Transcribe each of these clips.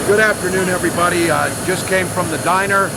Good afternoon, everybody. Just came from the diner.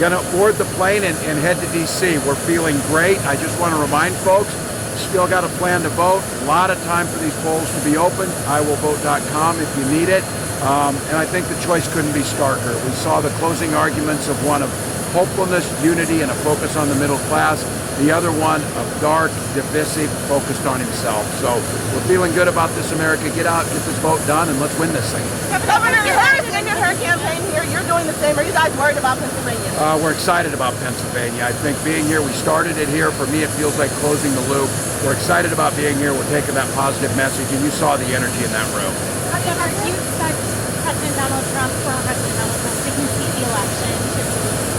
Gonna board the plane and head to DC. We're feeling great. I just want to remind folks, still got a plan to vote. A lot of time for these polls to be open. iwillvote.com if you need it. And I think the choice couldn't be starker. We saw the closing arguments of one of hopefulness, unity, and a focus on the middle class. The other one of dark, divisive, focused on himself. So we're feeling good about this, America. Get out, get this vote done, and let's win this thing. Governor Harris ended her campaign here. You're doing the same. Are you guys worried about Pennsylvania? We're excited about Pennsylvania. I think being here, we started it here. For me, it feels like closing the loop. We're excited about being here. We're taking that positive message, and you saw the energy in that room. Governor, do you expect President Donald Trump, former President Donald Trump, to concede the election?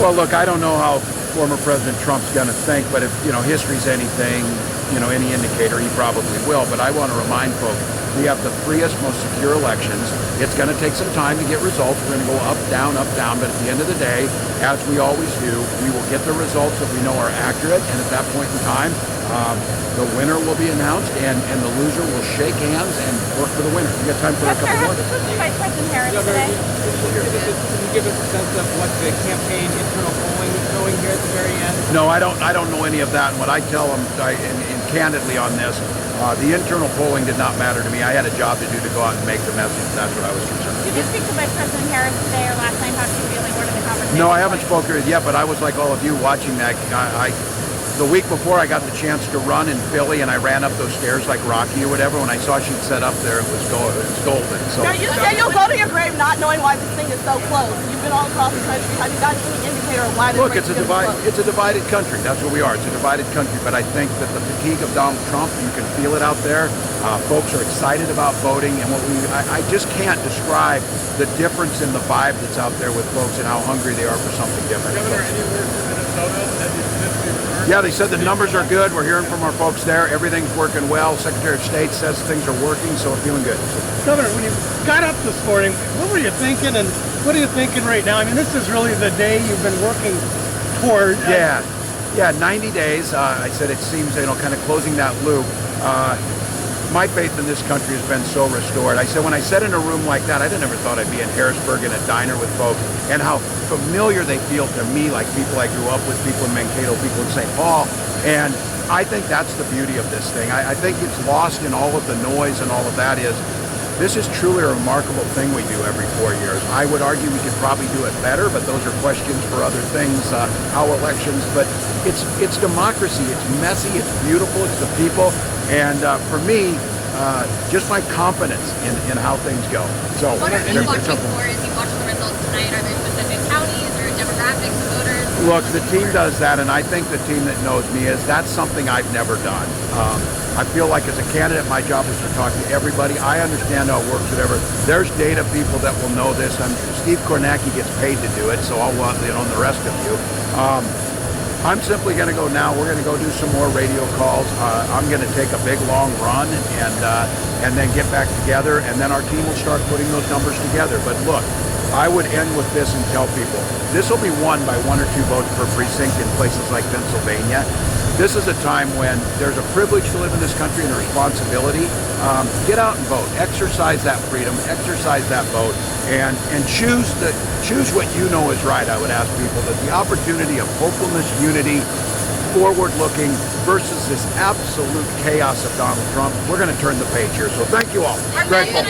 Well, look, I don't know how former President Trump's going to think, but if, history's anything, any indicator, he probably will. But I want to remind folks, we have the freest, most secure elections. It's going to take some time to get results. We're going to go up, down, but at the end of the day, as we always do, we will get the results that we know are accurate, and at that point in time, the winner will be announced, and the loser will shake hands and work for the winner. We got time for a couple more. Vice President Harris today. Can you give us a sense of what the campaign internal polling is showing here at the very end? No, I don't know any of that. And what I tell them, and candidly on this, the internal polling did not matter to me. I had a job to do to go out and make the message. That's what I was concerned with. Did you speak to Vice President Harris today or last night? How she's feeling? What are the conversations? No, I haven't spoken to her yet, but I was like all of you watching that. The week before, I got the chance to run in Philly, and I ran up those stairs like Rocky or whatever. When I saw she'd set up there, it was golden. So now, you say you'll go to your grave not knowing why this thing is so close. You've been all across the country. Have you got any indicator of why this look, race it's a divided country. That's what we are. It's a divided country. But I think that the fatigue of Donald Trump, you can feel it out there. Folks are excited about voting, and I just can't describe the difference in the vibe that's out there with folks and how hungry they are for something different. Governor, any word from Minnesota? Yeah, they said the numbers are good. We're hearing from our folks there. Everything's working well. Secretary of State says things are working, so we're feeling good. Governor, when you got up this morning, what were you thinking, and what are you thinking right now? I mean, this is really the day you've been working toward. Yeah, 90 days. I said it seems, kind of closing that loop. My faith in this country has been so restored. I said when I sat in a room like that, I never thought I'd be in Harrisburg in a diner with folks, and how familiar they feel to me, like people I grew up with, people in Mankato, people in St. Paul. And I think that's the beauty of this thing. I think it's lost in all of the noise and all of that is, this is truly a remarkable thing we do every 4 years. I would argue we could probably do it better, but those are questions for other things, how elections, but it's democracy. It's messy, it's beautiful, it's the people. And for me, just my confidence in how things go. So, what are you watching for as you watch the results tonight? Are there specific counties or demographics of voters? Look, the team does that, and I think the team that knows me that's something I've never done. I feel like as a candidate, my job is to talk to everybody. I understand how it works, whatever. There's data people that will know this. Steve Kornacki gets paid to do it, so I'll want and the rest of you. I'm simply going to go now. We're going to go do some more radio calls. I'm going to take a big, long run and then get back together, and then our team will start putting those numbers together. But look, I would end with this and tell people, this will be won by 1 or 2 votes per precinct in places like Pennsylvania. This is a time when there's a privilege to live in this country and a responsibility. Get out and vote. Exercise that freedom. Exercise that vote. And choose what you know is right. I would ask people that the opportunity of hopefulness, unity, forward-looking versus this absolute chaos of Donald Trump. We're going to turn the page here. So thank you all. Grateful.